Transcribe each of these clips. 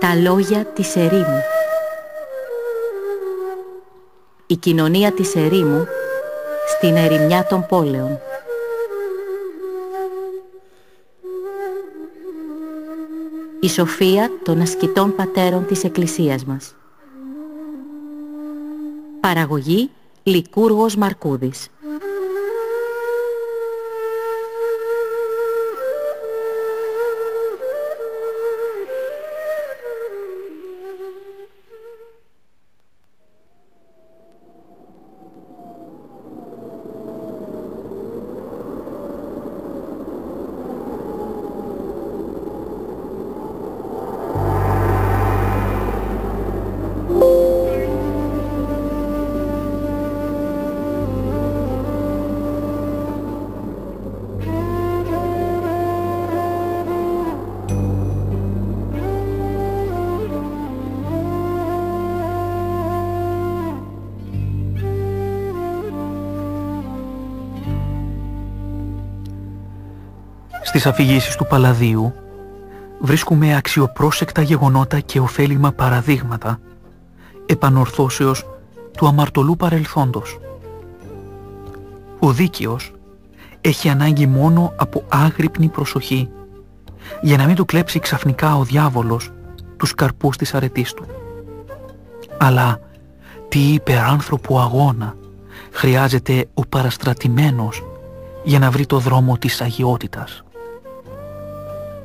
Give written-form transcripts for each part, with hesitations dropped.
Τα λόγια της ερήμου. Η κοινωνία της ερήμου στην ερημιά των πόλεων. Η σοφία των ασκητών πατέρων της Εκκλησίας μας. Παραγωγή Λικούργος Μαρκούδης. Στις αφηγήσεις του Παλαδίου βρίσκουμε αξιοπρόσεκτα γεγονότα και ωφέλιμα παραδείγματα επανορθώσεως του αμαρτωλού παρελθόντος. Ο δίκαιος έχει ανάγκη μόνο από άγρυπνη προσοχή για να μην του κλέψει ξαφνικά ο διάβολος τους καρπούς της αρετής του. Αλλά τι υπεράνθρωπο αγώνα χρειάζεται ο παραστρατημένος για να βρει το δρόμο της αγιότητας.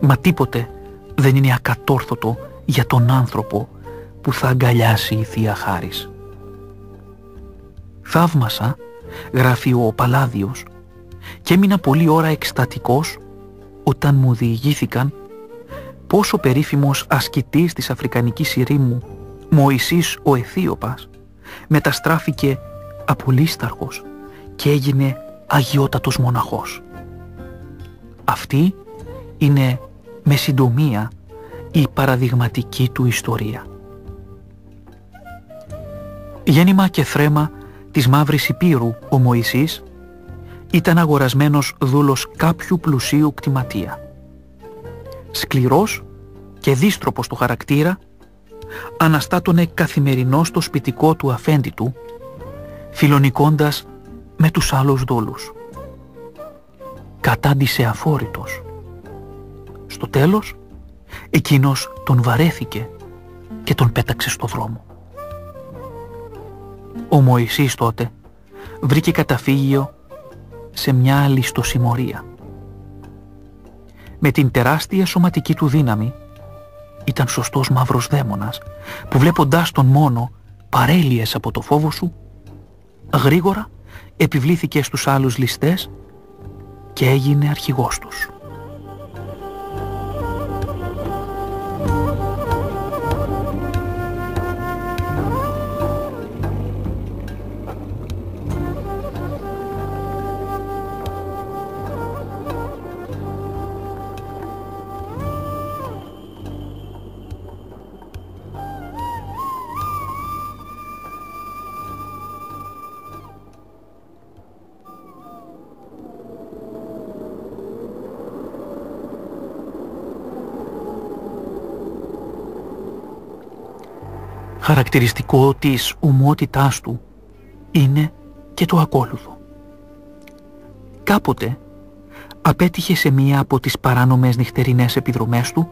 Μα τίποτε δεν είναι ακατόρθωτο για τον άνθρωπο που θα αγκαλιάσει η Θεία Χάρις. Θαύμασα, γράφει ο Παλάδιος, και έμεινα πολλή ώρα εκστατικός όταν μου διηγήθηκαν πόσο περίφημος ασκητής της Αφρικανικής Ειρήμου, Μωυσής ο Αιθίωπας, μεταστράφηκε απολύσταρχος και έγινε αγιότατος μοναχός. Αυτή είναι με συντομία η παραδειγματική του ιστορία. Γέννημα και θρέμα της Μαύρης Υπήρου ο Μωυσής ήταν αγορασμένος δούλος κάποιου πλουσίου κτηματία. Σκληρός και δύστροπος στο χαρακτήρα, αναστάτωνε καθημερινώς στο σπιτικό του αφέντη του, φιλονικώντας με τους άλλους δούλους. Κατάντησε αφόρητος. Στο τέλος, εκείνος τον βαρέθηκε και τον πέταξε στο δρόμο. Ο Μωυσής τότε βρήκε καταφύγιο σε μια ληστοσημωρία. Με την τεράστια σωματική του δύναμη ήταν σωστός μαύρος δαίμονας που βλέποντάς τον μόνο παρέλυες από το φόβο σου, γρήγορα επιβλήθηκε στους άλλους ληστές και έγινε αρχηγός τους. Χαρακτηριστικό της ομότητάς του είναι και το ακόλουθο. Κάποτε απέτυχε σε μία από τις παράνομες νυχτερινές επιδρομές του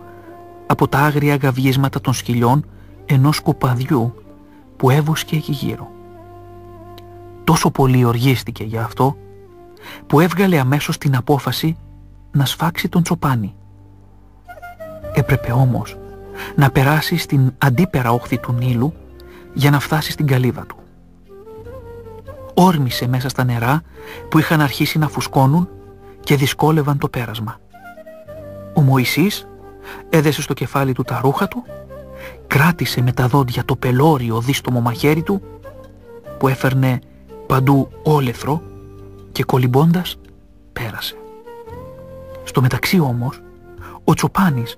από τα άγρια γαβγίσματα των σκυλιών ενός κοπαδιού που έβοσκε εκεί γύρω. Τόσο πολύ οργίστηκε για αυτό που έβγαλε αμέσως την απόφαση να σφάξει τον τσοπάνι. Έπρεπε όμως να περάσει στην αντίπερα όχθη του Νείλου για να φτάσει στην καλύβα του. Όρμησε μέσα στα νερά που είχαν αρχίσει να φουσκώνουν και δυσκόλευαν το πέρασμα. Ο Μωυσής έδεσε στο κεφάλι του τα ρούχα του, κράτησε με τα δόντια το πελώριο δίστομο μαχαίρι του που έφερνε παντού όλεθρο και κολυμπώντας πέρασε. Στο μεταξύ όμως ο τσοπάνης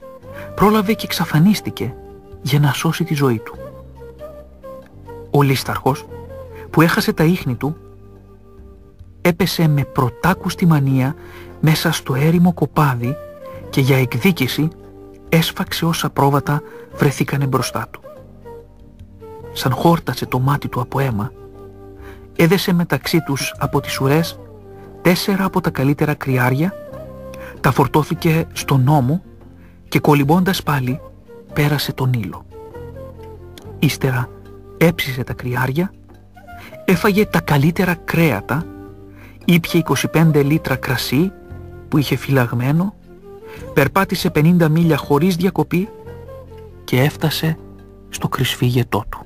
πρόλαβε και εξαφανίστηκε για να σώσει τη ζωή του. Ο λίσταρχος που έχασε τα ίχνη του έπεσε με πρωτάκουστη μανία μέσα στο έρημο κοπάδι και για εκδίκηση έσφαξε όσα πρόβατα βρεθήκανε μπροστά του. Σαν χόρτασε το μάτι του από αίμα, έδεσε μεταξύ τους από τις ουρές 4 από τα καλύτερα κρυάρια, τα φορτώθηκε στον ώμο και κολυμπώντας πάλι πέρασε τον Νείλο. Ύστερα έψισε τα κρυάρια, έφαγε τα καλύτερα κρέατα, ήπιε 25 λίτρα κρασί που είχε φυλαγμένο, περπάτησε 50 μίλια χωρίς διακοπή και έφτασε στο κρυσφύγετό του.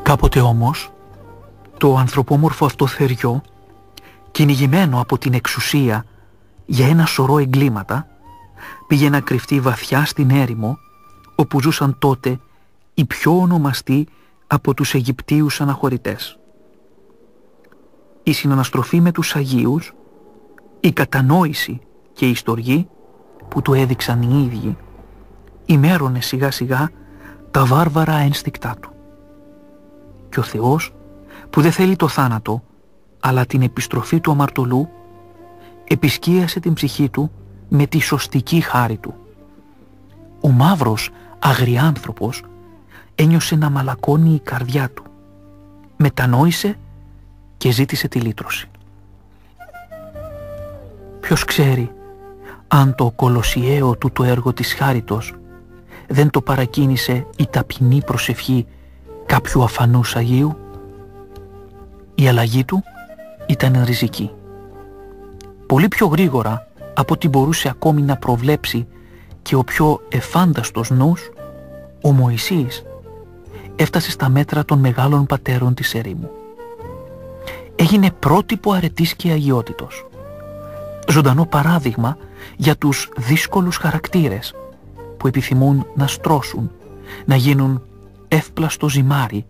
Κάποτε όμως, το ανθρωπόμορφο αυτό θεριό, κυνηγημένο από την εξουσία για ένα σωρό εγκλήματα, πήγε να κρυφτεί βαθιά στην έρημο, όπου ζούσαν τότε οι πιο ονομαστοί από τους Αιγυπτίους αναχωρητές. Η συναναστροφή με τους Αγίους, η κατανόηση και η στοργή που του έδειξαν οι ίδιοι, ημέρωνε σιγά σιγά τα βάρβαρα ένστικτά του. Και ο Θεός, που δεν θέλει το θάνατο, αλλά την επιστροφή του αμαρτωλού, επισκίασε την ψυχή του με τη σωστική χάρη του. Ο μαύρος αγριάνθρωπος ένιωσε να μαλακώνει η καρδιά του. Μετανόησε και ζήτησε τη λύτρωση. Ποιος ξέρει αν το κολοσιαίο του το έργο της χάριτος δεν το παρακίνησε η ταπεινή προσευχή κάποιου αφανούς Αγίου. Η αλλαγή του ήταν ριζική. Πολύ πιο γρήγορα από ό,τι μπορούσε ακόμη να προβλέψει και ο πιο εφάνταστος νους, ο Μωυσής έφτασε στα μέτρα των μεγάλων πατέρων της ερήμου. Έγινε πρότυπο αρετής και αγιότητος. Ζωντανό παράδειγμα για τους δύσκολους χαρακτήρες που επιθυμούν να στρώσουν, να γίνουν εύπλαστο ζυμάρι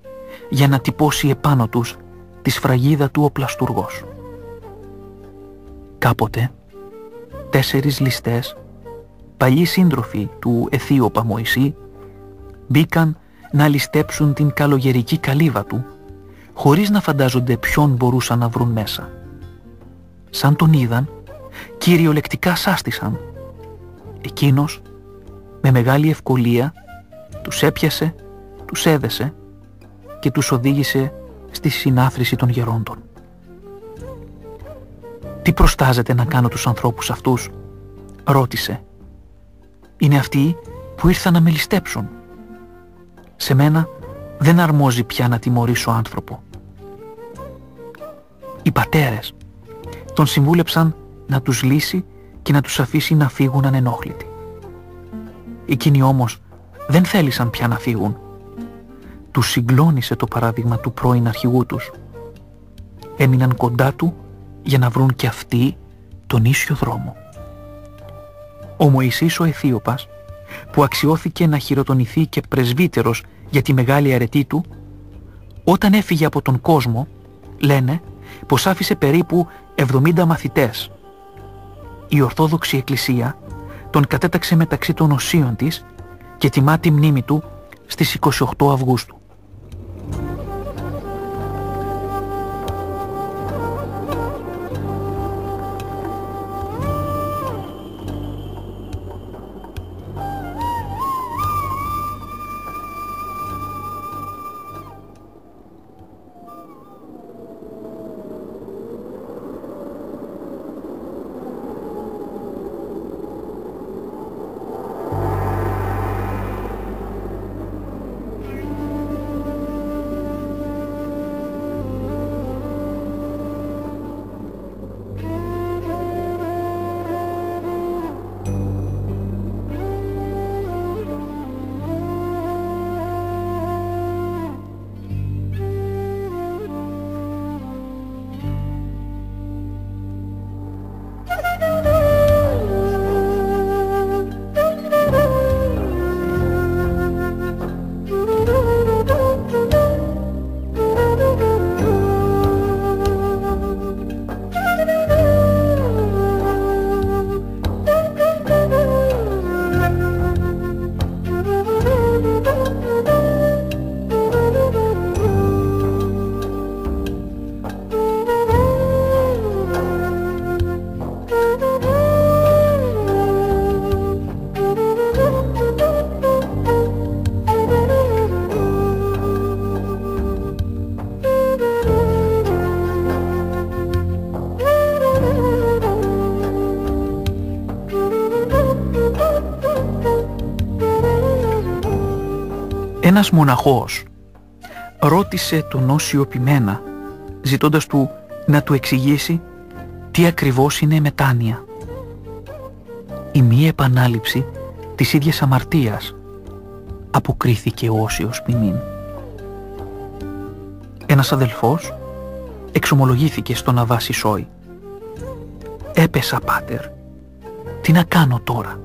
για να τυπώσει επάνω τους τη σφραγίδα του ο πλαστουργός. Κάποτε 4 ληστές, παλιοί σύντροφοι του Αιθίωπα Μωυσή, μπήκαν να ληστέψουν την καλογερική καλύβα του, χωρίς να φαντάζονται ποιον μπορούσαν να βρουν μέσα. Σαν τον είδαν, κυριολεκτικά σάστησαν. Εκείνος, με μεγάλη ευκολία, τους έπιασε, τους έδεσε και τους οδήγησε στη συνάθρηση των γερόντων. «Τι προστάζετε να κάνω τους ανθρώπους αυτούς?» ρώτησε. «Είναι αυτοί που ήρθαν να με ληστέψουν. Σε μένα δεν αρμόζει πια να τιμωρήσω άνθρωπο». Οι πατέρες τον συμβούλεψαν να τους λύσει και να τους αφήσει να φύγουν ανενόχλητοι. Εκείνοι όμως δεν θέλησαν πια να φύγουν. Τους συγκλώνησε το παράδειγμα του πρώην αρχηγού τους. Έμειναν κοντά του για να βρουν και αυτοί τον ίσιο δρόμο. Ο Μωυσής ο Αιθίωπας, που αξιώθηκε να χειροτονηθεί και πρεσβύτερος για τη μεγάλη αρετή του, όταν έφυγε από τον κόσμο, λένε πως άφησε περίπου 70 μαθητές. Η Ορθόδοξη Εκκλησία τον κατέταξε μεταξύ των οσίων της και τιμά τη μνήμη του στις 28 Αυγούστου. Ένας μοναχός ρώτησε τον Όσιο Ποιμένα, ζητώντας του να του εξηγήσει τι ακριβώς είναι μετάνοια. «Η μη επανάληψη της ίδιας αμαρτίας», αποκρίθηκε ο Όσιος Ποιμήν. Ένας αδελφός εξομολογήθηκε στον Αββά Σισόη. «Έπεσα, πάτερ. Τι να κάνω τώρα?»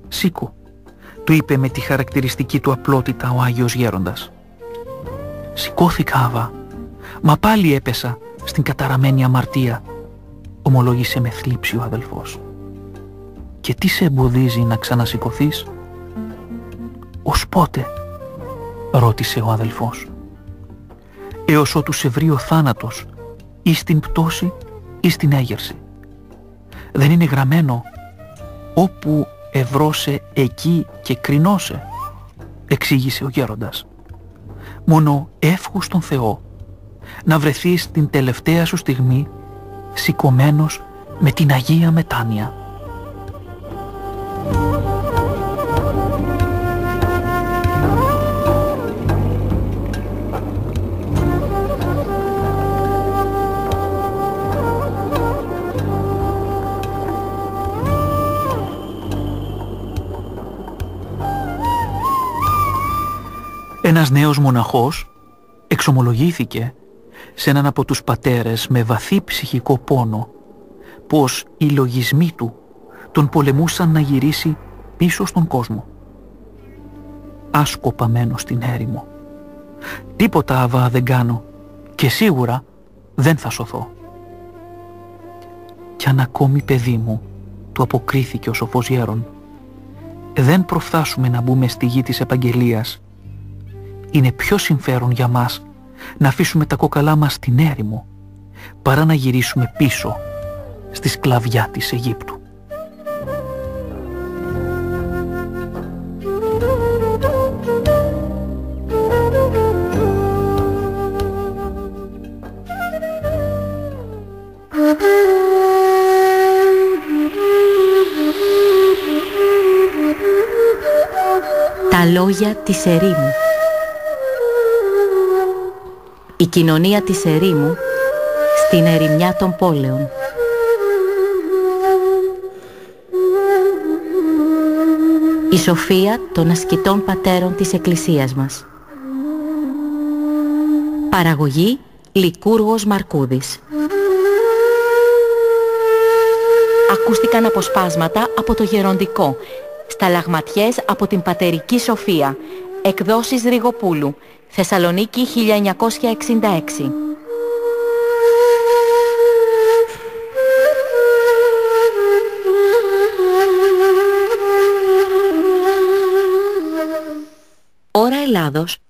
«Σήκω», του είπε με τη χαρακτηριστική του απλότητα ο Άγιος Γέροντας. «Σηκώθηκα, Αββά, μα πάλι έπεσα στην καταραμένη αμαρτία», ομολόγησε με θλίψη ο αδελφός. «Και τι σε εμποδίζει να ξανασηκωθείς?» «Ως πότε?» ρώτησε ο αδελφός. «Έως ότου σε βρει ο θάνατος, ή στην πτώση ή στην έγερση. Δεν είναι γραμμένο «Όπου ευρώσε εκεί και κρινώσε», εξήγησε ο γέροντας. «Μόνο εύχου στον Θεό να βρεθείς την τελευταία σου στιγμή σηκωμένος με την Αγία Μετάνοια». Ένας νέος μοναχός εξομολογήθηκε σε έναν από τους πατέρες με βαθύ ψυχικό πόνο πως οι λογισμοί του τον πολεμούσαν να γυρίσει πίσω στον κόσμο. «Άσκοπα μένω στην έρημο. Τίποτα, Αββά, δεν κάνω και σίγουρα δεν θα σωθώ». «Κι αν ακόμη, παιδί μου», του αποκρίθηκε ο σοφός γέρον, «δεν προφθάσουμε να μπούμε στη γη της επαγγελίας, είναι πιο συμφέρον για μας να αφήσουμε τα κόκαλά μας στην έρημο παρά να γυρίσουμε πίσω στη σκλαβιά της Αιγύπτου». Τα λόγια της ερήμου. Η κοινωνία της ερήμου στην ερημιά των πόλεων. Η σοφία των ασκητών πατέρων της Εκκλησίας μας. Παραγωγή Λικούργος Μαρκούδης. Ακούστηκαν αποσπάσματα από το Γεροντικό, σταλαγματιές από την Πατερική Σοφία, εκδόσεις Ριγοπούλου, Θεσσαλονίκη 1966. Ώρα Ελλάδος